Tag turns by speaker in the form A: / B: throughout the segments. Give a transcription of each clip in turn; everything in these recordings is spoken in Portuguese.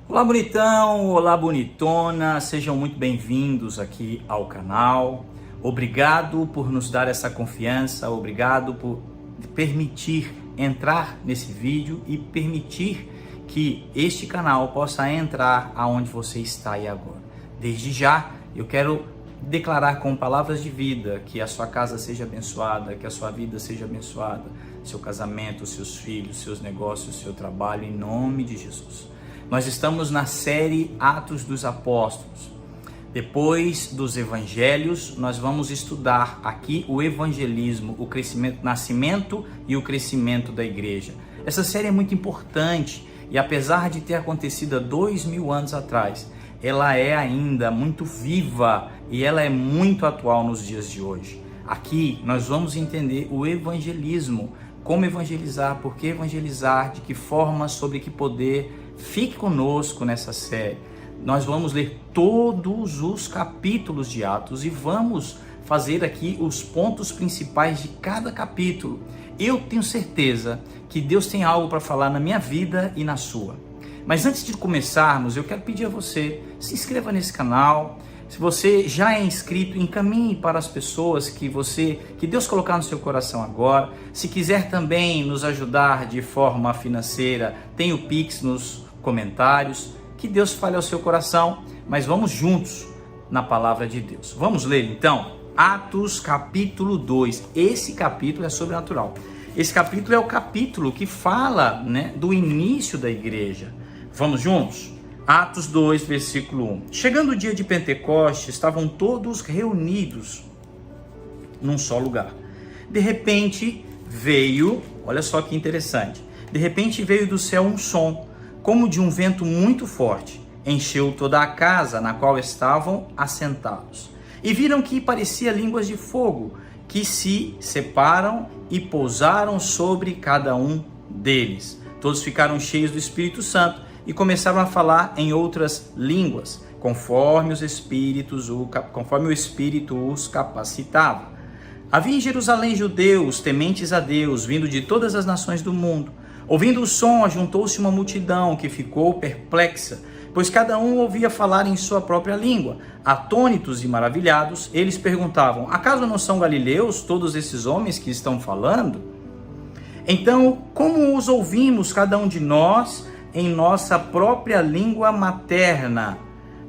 A: Olá, bonitão! Olá, bonitona! Sejam muito bem-vindos aqui ao canal. Obrigado por nos dar essa confiança, obrigado por permitir entrar nesse vídeo e permitir que este canal possa entrar aonde você está aí agora. Desde já, eu quero declarar com palavras de vida que a sua casa seja abençoada, que a sua vida seja abençoada, seu casamento, seus filhos, seus negócios, seu trabalho, em nome de Jesus. Nós estamos na série Atos dos Apóstolos. Depois dos evangelhos, nós vamos estudar aqui o evangelismo, o crescimento, o nascimento e o crescimento da igreja. Essa série é muito importante e apesar de ter acontecido há 2000 anos atrás, ela é ainda muito viva e ela é muito atual nos dias de hoje. Aqui nós vamos entender o evangelismo, como evangelizar, por que evangelizar, de que forma, sobre que poder. Fique conosco nessa série. Nós vamos ler todos os capítulos de Atos e vamos fazer aqui os pontos principais de cada capítulo. Eu tenho certeza que Deus tem algo para falar na minha vida e na sua. Mas antes de começarmos, eu quero pedir a você, se inscreva nesse canal. Se você já é inscrito, encaminhe para as pessoas que Deus colocar no seu coração agora. Se quiser também nos ajudar de forma financeira, tem o Pix nos comentários. Que Deus fale ao seu coração, mas vamos juntos na palavra de Deus. Vamos ler então Atos capítulo 2. Esse capítulo é sobrenatural. Esse capítulo é o capítulo que fala, do início da igreja. Vamos juntos? Atos 2, versículo 1. Chegando o dia de Pentecostes, estavam todos reunidos num só lugar. De repente veio, olha só que interessante, de repente veio do céu um som, como de um vento muito forte, encheu toda a casa na qual estavam assentados. E viram que parecia línguas de fogo, que se separam e pousaram sobre cada um deles. Todos ficaram cheios do Espírito Santo e começaram a falar em outras línguas, conforme o Espírito os capacitava. Havia em Jerusalém judeus, tementes a Deus, vindo de todas as nações do mundo. Ouvindo o som, ajuntou-se uma multidão que ficou perplexa, pois cada um ouvia falar em sua própria língua. Atônitos e maravilhados, eles perguntavam: acaso não são galileus todos esses homens que estão falando? Então, como os ouvimos cada um de nós em nossa própria língua materna?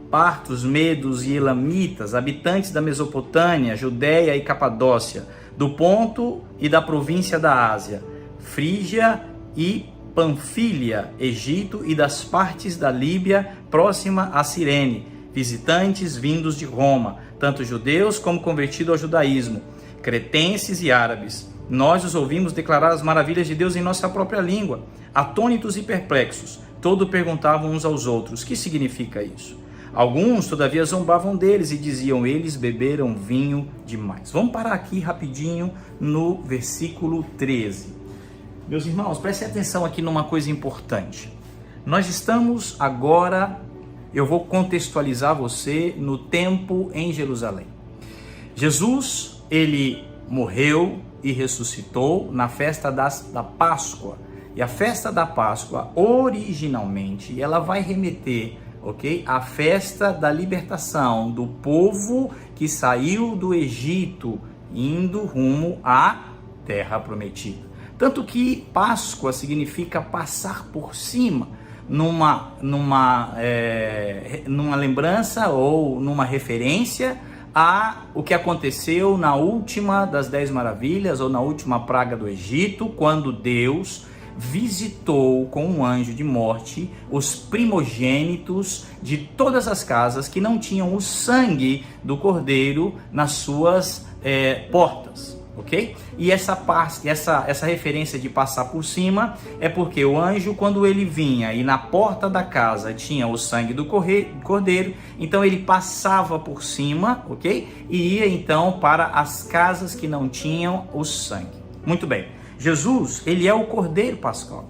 A: Partos, medos e elamitas, habitantes da Mesopotâmia, Judéia e Capadócia, do Ponto e da província da Ásia, Frígia e Panfília, Egito e das partes da Líbia próxima a Cirene, visitantes vindos de Roma, tanto judeus como convertidos ao judaísmo, cretenses e árabes. Nós os ouvimos declarar as maravilhas de Deus em nossa própria língua. Atônitos e perplexos, todos perguntavam uns aos outros: que significa isso? Alguns, todavia, zombavam deles e diziam: eles beberam vinho demais. Vamos parar aqui rapidinho no versículo 13. Meus irmãos, prestem atenção aqui numa coisa importante. Nós estamos agora, eu vou contextualizar você no tempo em Jerusalém. Jesus, ele morreu e ressuscitou na festa da Páscoa. E a festa da Páscoa, originalmente, ela vai remeter, à festa da libertação do povo que saiu do Egito, indo rumo à Terra Prometida. Tanto que Páscoa significa passar por cima, numa lembrança ou numa referência a o que aconteceu na última das 10 maravilhas ou na última praga do Egito, quando Deus visitou com um anjo de morte os primogênitos de todas as casas que não tinham o sangue do cordeiro nas suas portas. Ok? E essa referência de passar por cima é porque o anjo, quando ele vinha e na porta da casa tinha o sangue do cordeiro, então ele passava por cima, ok? E ia então para as casas que não tinham o sangue. Muito bem. Jesus, ele é o cordeiro pascal.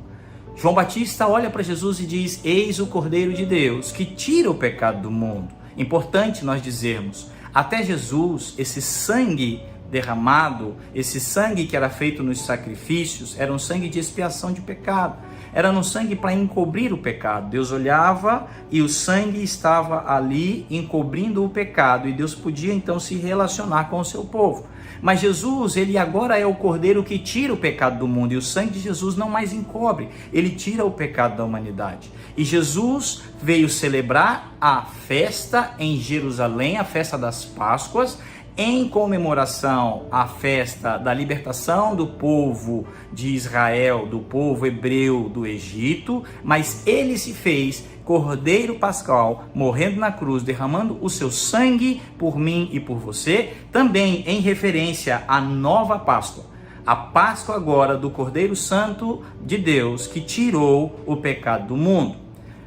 A: João Batista olha para Jesus e diz: eis o cordeiro de Deus que tira o pecado do mundo. Importante nós dizermos, até Jesus, esse sangue derramado, esse sangue que era feito nos sacrifícios, era um sangue de expiação de pecado. era no sangue para encobrir o pecado. Deus olhava e o sangue estava ali encobrindo o pecado, e Deus podia então se relacionar com o seu povo. Mas Jesus, ele agora é o Cordeiro que tira o pecado do mundo, e o sangue de Jesus não mais encobre, ele tira o pecado da humanidade. E Jesus veio celebrar a festa em Jerusalém, a festa das Páscoas, em comemoração à festa da libertação do povo de Israel, do povo hebreu do Egito, mas ele se fez Cordeiro Pascal, morrendo na cruz, derramando o seu sangue por mim e por você, também em referência à nova Páscoa. A Páscoa agora do Cordeiro Santo de Deus, que tirou o pecado do mundo.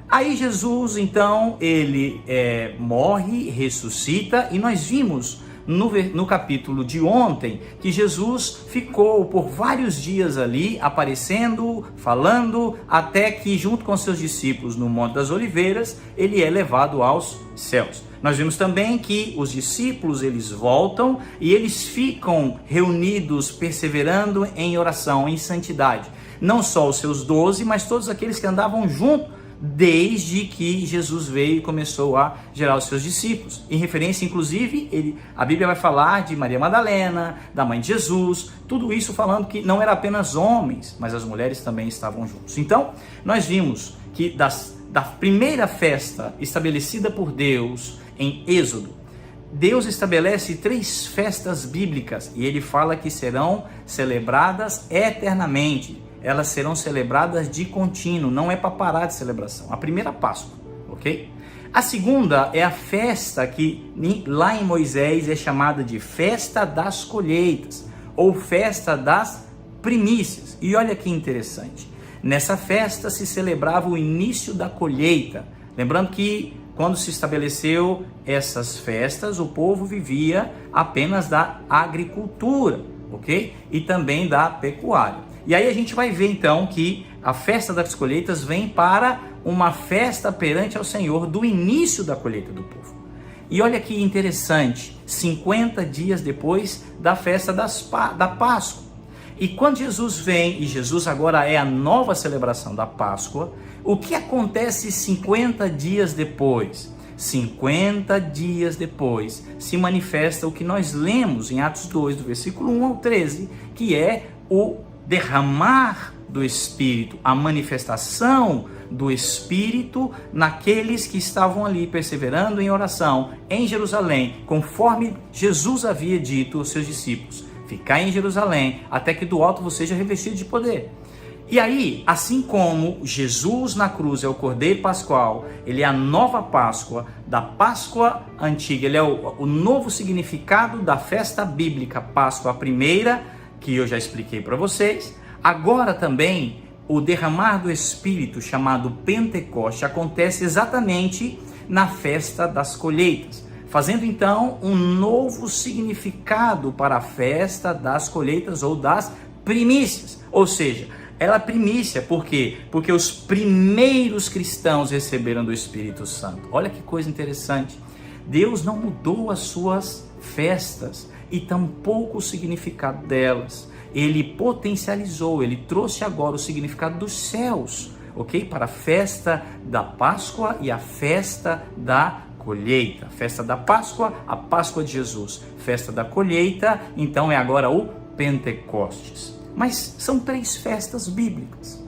A: Aí Jesus, então, ele morre, ressuscita, e nós vimos no capítulo de ontem que Jesus ficou por vários dias ali, aparecendo, falando, até que junto com seus discípulos no Monte das Oliveiras, ele é levado aos céus. Nós vimos também que os discípulos, eles voltam e eles ficam reunidos, perseverando em oração, em santidade. Não só os seus 12, mas todos aqueles que andavam junto desde que Jesus veio e começou a gerar os seus discípulos. Em referência, inclusive, a Bíblia vai falar de Maria Madalena, da mãe de Jesus, tudo isso falando que não era apenas homens, mas as mulheres também estavam juntos. Então, nós vimos que da primeira festa estabelecida por Deus em Êxodo, Deus estabelece 3 festas bíblicas, e ele fala que serão celebradas eternamente. Elas serão celebradas de contínuo, não é para parar de celebração. A primeira Páscoa, ok? A segunda é a festa que lá em Moisés é chamada de Festa das Colheitas, ou Festa das Primícias. E olha que interessante, nessa festa se celebrava o início da colheita. Lembrando que quando se estabeleceu essas festas, o povo vivia apenas da agricultura, ok? E também da pecuária. E aí a gente vai ver então que a festa das colheitas vem para uma festa perante ao Senhor do início da colheita do povo. E olha que interessante, 50 dias depois da festa da Páscoa. E quando Jesus vem, e Jesus agora é a nova celebração da Páscoa, o que acontece 50 dias depois? 50 dias depois se manifesta o que nós lemos em Atos 2, do versículo 1 ao 13, que é o derramar do Espírito, a manifestação do Espírito naqueles que estavam ali perseverando em oração em Jerusalém, conforme Jesus havia dito aos seus discípulos: ficai em Jerusalém até que do alto você seja revestido de poder. E aí, assim como Jesus na cruz é o Cordeiro Pascual, ele é a nova Páscoa, da Páscoa antiga, ele é o novo significado da festa bíblica, Páscoa primeira, que eu já expliquei para vocês. Agora também o derramar do Espírito, chamado Pentecoste, acontece exatamente na festa das colheitas, fazendo então um novo significado para a festa das colheitas ou das primícias. Ou seja, ela é primícia, por quê? Porque os primeiros cristãos receberam do Espírito Santo. Olha que coisa interessante. Deus não mudou as suas festas e tampouco o significado delas. Ele potencializou, ele trouxe agora o significado dos céus, ok? Para a festa da Páscoa e a festa da colheita. Festa da Páscoa, a Páscoa de Jesus. Festa da colheita, então é agora o Pentecostes. Mas são 3 festas bíblicas.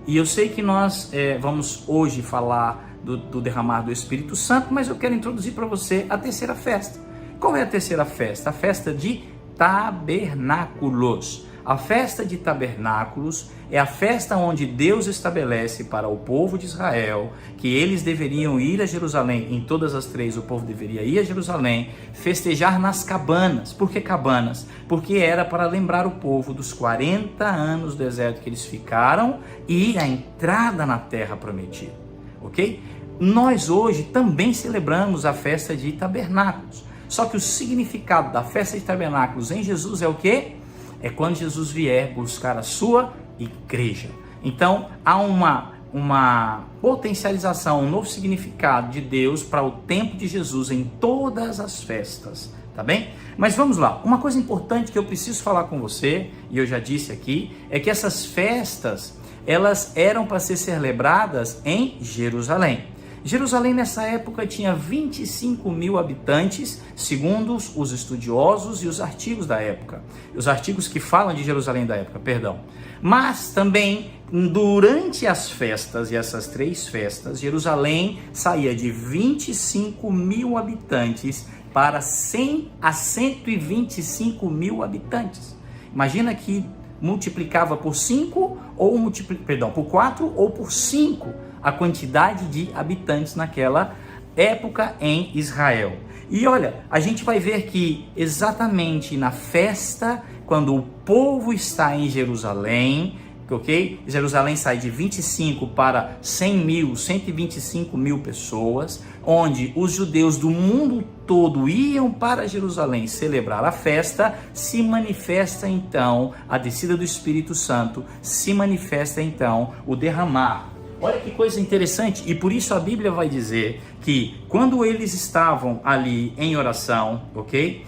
A: E eu sei que nós vamos hoje falar do derramar do Espírito Santo, mas eu quero introduzir para você a terceira festa. Qual é a terceira festa? A festa de Tabernáculos. A festa de Tabernáculos é a festa onde Deus estabelece para o povo de Israel que eles deveriam ir a Jerusalém. Em todas as 3 o povo deveria ir a Jerusalém, festejar nas cabanas. Por que cabanas? Porque era para lembrar o povo dos 40 anos do deserto que eles ficaram e a entrada na terra prometida, ok? Nós hoje também celebramos a festa de Tabernáculos. Só que o significado da festa de Tabernáculos em Jesus é o quê? É quando Jesus vier buscar a sua igreja. Então, há uma potencialização, um novo significado de Deus para o tempo de Jesus em todas as festas, tá bem? Mas vamos lá, uma coisa importante que eu preciso falar com você, e eu já disse aqui, é que essas festas, elas eram para ser celebradas em Jerusalém. Jerusalém nessa época tinha 25 mil habitantes, segundo os estudiosos e os artigos da época. Os artigos que falam de Jerusalém da época, perdão. Mas também, durante as festas, e essas 3 festas, Jerusalém saía de 25 mil habitantes para 100 a 125 mil habitantes. Imagina que multiplicava por 5, por 4 ou por 5 a quantidade de habitantes naquela época em Israel. E olha, a gente vai ver que exatamente na festa, quando o povo está em Jerusalém, ok? Jerusalém sai de 25 para 100 mil, 125 mil pessoas, onde os judeus do mundo todo iam para Jerusalém celebrar a festa, se manifesta então a descida do Espírito Santo, se manifesta então o derramar. Olha que coisa interessante, e por isso a Bíblia vai dizer que quando eles estavam ali em oração, ok?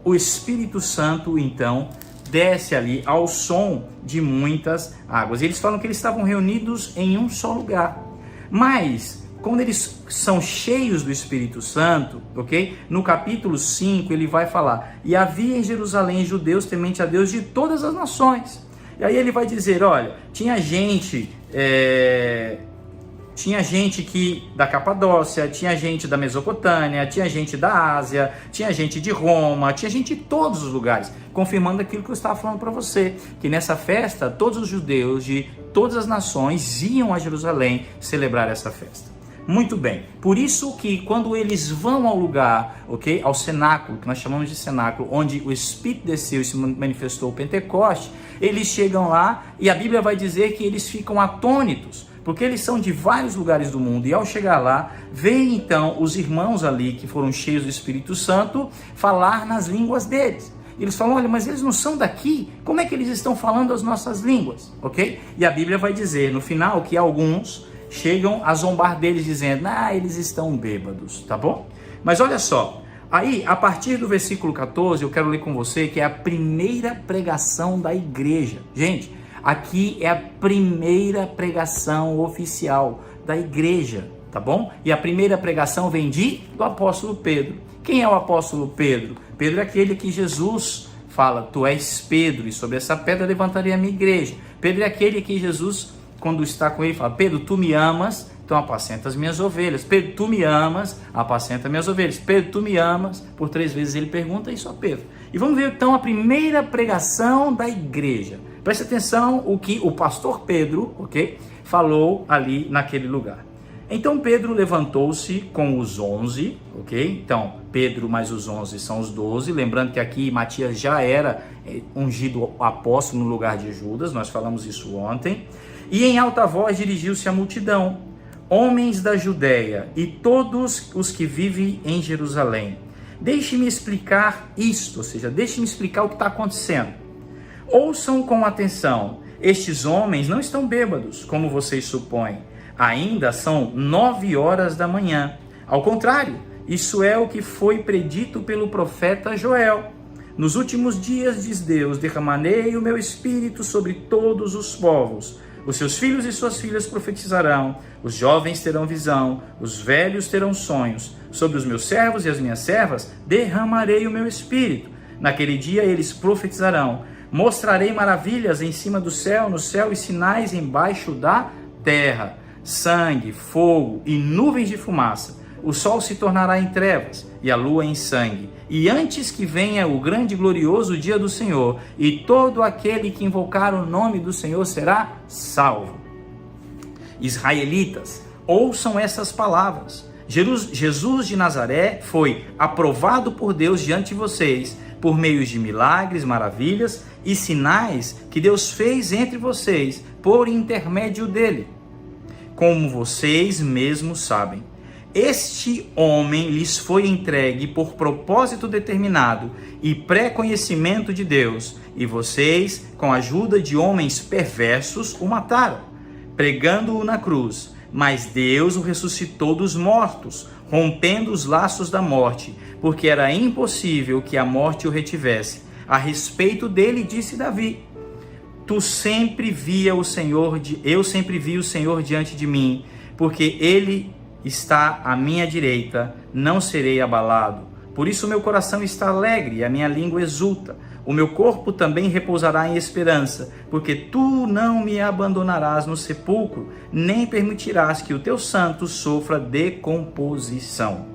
A: O Espírito Santo então desce ali ao som de muitas águas. Eles falam que eles estavam reunidos em um só lugar, mas quando eles são cheios do Espírito Santo, ok? No capítulo 5 ele vai falar: e havia em Jerusalém judeus temente a Deus de todas as nações. E aí ele vai dizer, olha, tinha gente que da Capadócia, tinha gente da Mesopotâmia, tinha gente da Ásia, tinha gente de Roma, tinha gente de todos os lugares, confirmando aquilo que eu estava falando para você, que nessa festa todos os judeus de todas as nações iam a Jerusalém celebrar essa festa. Muito bem, por isso que quando eles vão ao lugar, ok, ao cenáculo, que nós chamamos de cenáculo, onde o Espírito desceu e se manifestou o Pentecoste, eles chegam lá e a Bíblia vai dizer que eles ficam atônitos, porque eles são de vários lugares do mundo, e ao chegar lá, veem então os irmãos ali que foram cheios do Espírito Santo falar nas línguas deles. Eles falam, olha, mas eles não são daqui, como é que eles estão falando as nossas línguas, ok? E a Bíblia vai dizer no final que alguns chegam a zombar deles dizendo, eles estão bêbados, tá bom? Mas olha só, aí a partir do versículo 14 eu quero ler com você que é a primeira pregação da igreja. Gente, aqui é a primeira pregação oficial da igreja, tá bom? E a primeira pregação vem do apóstolo Pedro. Quem é o apóstolo Pedro? Pedro é aquele que Jesus fala, tu és Pedro, e sobre essa pedra levantarei a minha igreja. Pedro é aquele que Jesus, quando está com ele, fala, Pedro, tu me amas, então apacenta as minhas ovelhas. Pedro, tu me amas, apacenta minhas ovelhas. Pedro, tu me amas. Por 3 vezes ele pergunta isso a Pedro. E vamos ver então a primeira pregação da igreja. Preste atenção o que o pastor Pedro, ok, falou ali naquele lugar. Então Pedro levantou-se com os 11, ok? Então Pedro mais os 11 são os 12. Lembrando que aqui Matias já era ungido apóstolo no lugar de Judas, nós falamos isso ontem. E em alta voz dirigiu-se à multidão, homens da Judéia e todos os que vivem em Jerusalém. Deixe-me explicar isto, ou seja, deixe-me explicar o que está acontecendo. Ouçam com atenção, estes homens não estão bêbados, como vocês supõem. Ainda são 9 horas da manhã. Ao contrário, isso é o que foi predito pelo profeta Joel. Nos últimos dias, diz Deus, derramarei o meu espírito sobre todos os povos. Os seus filhos e suas filhas profetizarão, os jovens terão visão, os velhos terão sonhos. Sobre os meus servos e as minhas servas derramarei o meu espírito. Naquele dia eles profetizarão. Mostrarei maravilhas em cima do céu, no céu, e sinais embaixo da terra. Sangue, fogo e nuvens de fumaça. O sol se tornará em trevas e a lua em sangue. E antes que venha o grande e glorioso dia do Senhor, e todo aquele que invocar o nome do Senhor será salvo. Israelitas, ouçam essas palavras. Jesus de Nazaré foi aprovado por Deus diante de vocês, por meio de milagres, maravilhas e sinais que Deus fez entre vocês, por intermédio dele. Como vocês mesmos sabem, este homem lhes foi entregue por propósito determinado e pré-conhecimento de Deus, e vocês, com a ajuda de homens perversos, o mataram, pregando-o na cruz. Mas Deus o ressuscitou dos mortos, rompendo os laços da morte, porque era impossível que a morte o retivesse. A respeito dele, disse Davi, eu sempre vi o Senhor diante de mim, porque ele está à minha direita, não serei abalado. Por isso meu coração está alegre e a minha língua exulta. O meu corpo também repousará em esperança, porque tu não me abandonarás no sepulcro, nem permitirás que o teu santo sofra decomposição.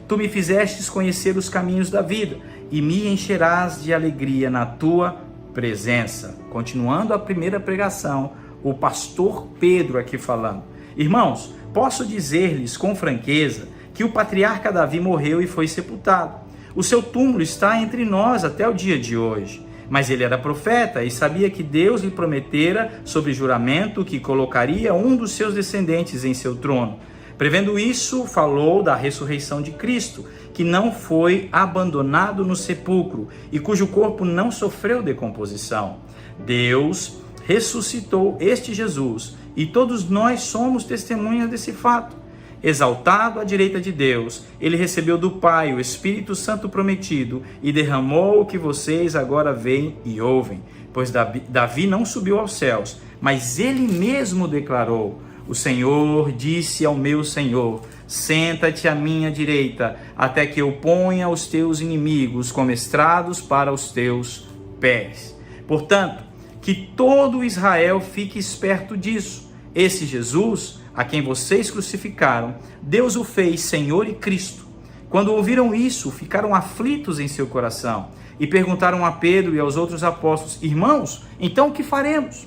A: Tu me fizestes conhecer os caminhos da vida, e me encherás de alegria na tua presença. Continuando a primeira pregação, o pastor Pedro aqui falando. Irmãos, posso dizer-lhes com franqueza que o patriarca Davi morreu e foi sepultado. O seu túmulo está entre nós até o dia de hoje. Mas ele era profeta e sabia que Deus lhe prometera, sob juramento, que colocaria um dos seus descendentes em seu trono. Prevendo isso, falou da ressurreição de Cristo, que não foi abandonado no sepulcro e cujo corpo não sofreu decomposição. Deus ressuscitou este Jesus e todos nós somos testemunhas desse fato. Exaltado à direita de Deus, ele recebeu do Pai o Espírito Santo prometido e derramou o que vocês agora veem e ouvem. Pois Davi não subiu aos céus, mas ele mesmo declarou: o Senhor disse ao meu Senhor: senta-te à minha direita, até que eu ponha os teus inimigos como estrados para os teus pés. Portanto, que todo Israel fique esperto disso. Esse Jesus, a quem vocês crucificaram, Deus o fez Senhor e Cristo. Quando ouviram isso, ficaram aflitos em seu coração e perguntaram a Pedro e aos outros apóstolos: irmãos, então o que faremos?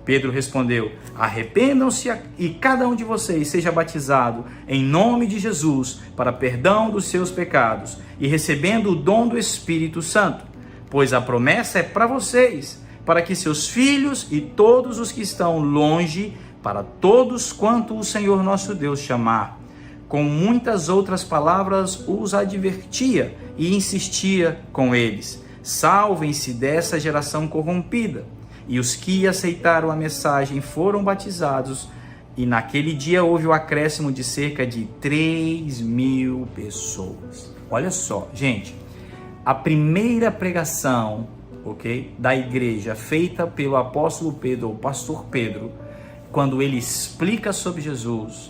A: Pedro respondeu: arrependam-se e cada um de vocês seja batizado em nome de Jesus para perdão dos seus pecados e recebendo o dom do Espírito Santo, pois a promessa é para vocês, para que seus filhos e todos os que estão longe, para todos quanto o Senhor nosso Deus chamar. Com muitas outras palavras os advertia e insistia com eles: salvem-se dessa geração corrompida. E os que aceitaram a mensagem foram batizados, e naquele dia houve o acréscimo de cerca de 3.000 pessoas. Olha só, gente, a primeira pregação, da igreja feita pelo apóstolo Pedro, ou pastor Pedro, quando ele explica sobre Jesus,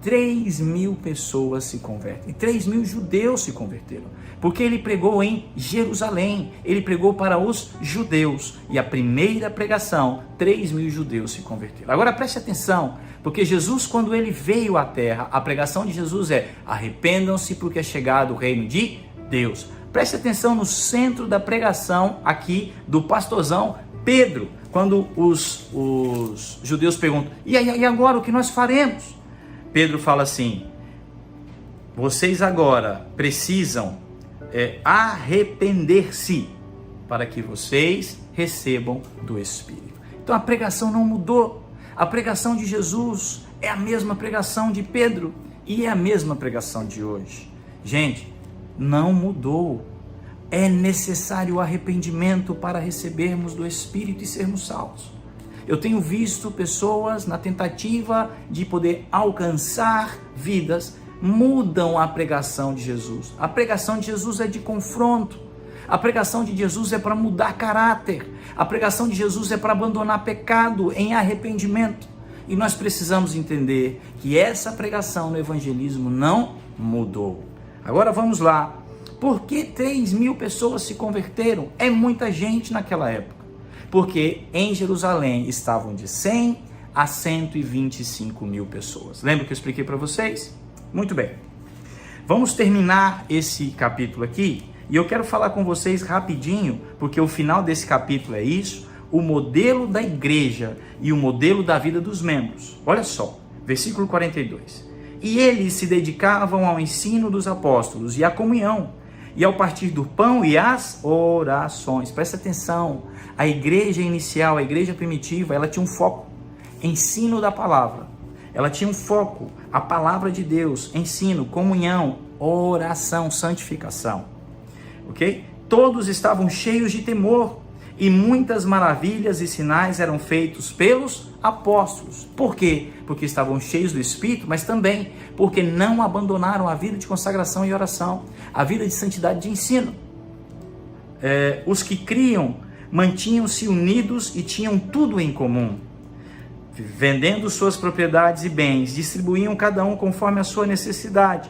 A: 3.000 pessoas se convertem, 3.000 judeus se converteram, porque ele pregou em Jerusalém, ele pregou para os judeus, e a primeira pregação, 3.000 judeus se converteram. Agora preste atenção, porque Jesus, quando ele veio à terra, a pregação de Jesus é: arrependam-se porque é chegado o reino de Deus. Preste atenção no centro da pregação aqui do pastorzão Pedro, quando os judeus perguntam: e agora o que nós faremos? Pedro fala assim: vocês agora precisam arrepender-se para que vocês recebam do Espírito. Então a pregação não mudou. A pregação de Jesus é a mesma pregação de Pedro e é a mesma pregação de hoje. Gente, não mudou. É necessário arrependimento para recebermos do Espírito e sermos salvos. Eu tenho visto pessoas na tentativa de poder alcançar vidas, mudam a pregação de Jesus. A pregação de Jesus é de confronto. A pregação de Jesus é para mudar caráter. A pregação de Jesus é para abandonar pecado em arrependimento. E nós precisamos entender que essa pregação no evangelismo não mudou. Agora vamos lá. Por que 3.000 pessoas se converteram? É muita gente naquela época. Porque em Jerusalém estavam de 100 a 125.000 pessoas. Lembra que eu expliquei para vocês? Muito bem. Vamos terminar esse capítulo aqui e eu quero falar com vocês rapidinho, porque o final desse capítulo é isso, o modelo da igreja e o modelo da vida dos membros. Olha só, versículo 42. E eles se dedicavam ao ensino dos apóstolos e à comunhão, e ao partir do pão e às orações. Presta atenção, a igreja inicial, a igreja primitiva, ela tinha um foco: ensino da palavra. Ela tinha um foco, a palavra de Deus, ensino, comunhão, oração, santificação. Todos estavam cheios de temor e muitas maravilhas e sinais eram feitos pelos apóstolos. Por quê? Porque estavam cheios do Espírito, mas também porque não abandonaram a vida de consagração e oração, a vida de santidade de ensino. Os que criam mantinham-se unidos e tinham tudo em comum. Vendendo suas propriedades e bens, distribuíam cada um conforme a sua necessidade.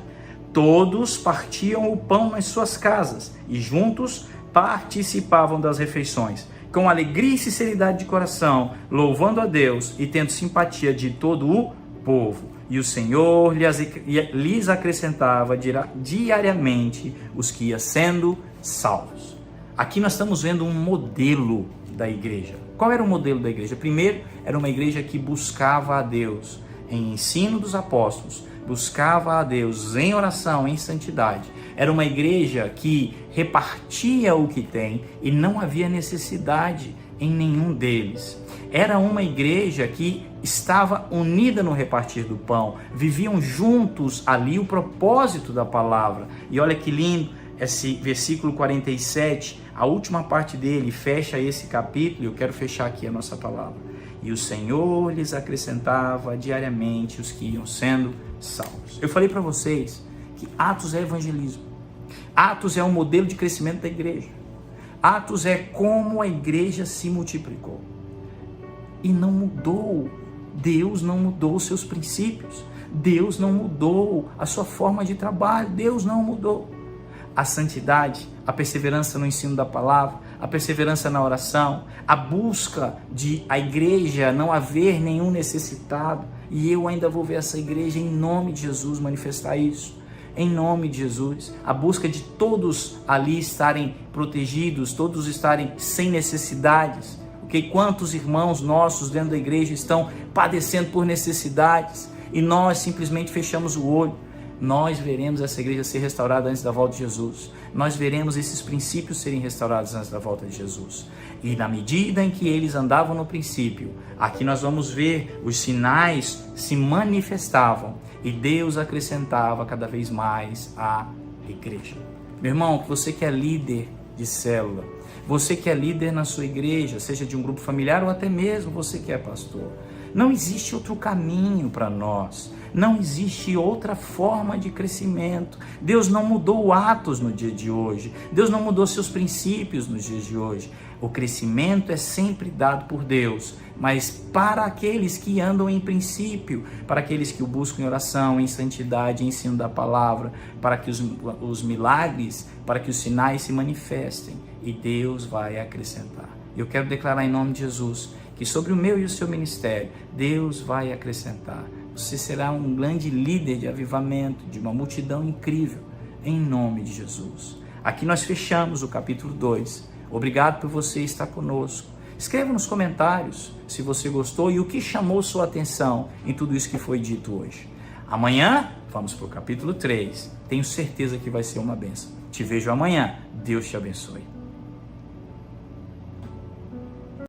A: Todos partiam o pão nas suas casas e juntos participavam das refeições, com alegria e sinceridade de coração, louvando a Deus e tendo simpatia de todo o povo. E o Senhor lhes acrescentava diariamente os que iam sendo salvos. Aqui nós estamos vendo um modelo da igreja. Qual era o modelo da igreja? Primeiro, era uma igreja que buscava a Deus em ensino dos apóstolos, buscava a Deus em oração, em santidade. Era uma igreja que repartia o que tem e não havia necessidade em nenhum deles. Era uma igreja que estava unida no repartir do pão, viviam juntos ali o propósito da palavra. E olha que lindo esse versículo 47, a última parte dele fecha esse capítulo, e eu quero fechar aqui a nossa palavra. E o Senhor lhes acrescentava diariamente os que iam sendo salvos. Eu falei para vocês que Atos é evangelismo. Atos é um modelo de crescimento da igreja. Atos é como a igreja se multiplicou. E não mudou. Deus não mudou os seus princípios. Deus não mudou a sua forma de trabalho. Deus não mudou. A santidade, a perseverança no ensino da palavra, a perseverança na oração, a busca de a igreja não haver nenhum necessitado. E eu ainda vou ver essa igreja em nome de Jesus manifestar isso. Em nome de Jesus, a busca de todos ali estarem protegidos, todos estarem sem necessidades. Okay? Quantos irmãos nossos dentro da igreja estão padecendo por necessidades e nós simplesmente fechamos o olho. Nós veremos essa igreja ser restaurada antes da volta de Jesus. Nós veremos esses princípios serem restaurados antes da volta de Jesus. E na medida em que eles andavam no princípio, aqui nós vamos ver os sinais se manifestavam e Deus acrescentava cada vez mais à igreja. Meu irmão, você que é líder de célula, você que é líder na sua igreja, seja de um grupo familiar ou até mesmo você que é pastor, não existe outro caminho para nós. Não existe outra forma de crescimento. Deus não mudou Atos no dia de hoje. Deus não mudou seus princípios nos dias de hoje. O crescimento é sempre dado por Deus, mas para aqueles que andam em princípio, para aqueles que o buscam em oração, em santidade, em ensino da palavra, para que os milagres, para que os sinais se manifestem e Deus vai acrescentar. Eu quero declarar em nome de Jesus que sobre o meu e o seu ministério, Deus vai acrescentar. Você será um grande líder de avivamento, de uma multidão incrível, em nome de Jesus. Aqui nós fechamos o capítulo 2. Obrigado por você estar conosco. Escreva nos comentários se você gostou e o que chamou sua atenção em tudo isso que foi dito hoje. Amanhã, vamos para o capítulo 3. Tenho certeza que vai ser uma bênção. Te vejo amanhã. Deus te abençoe.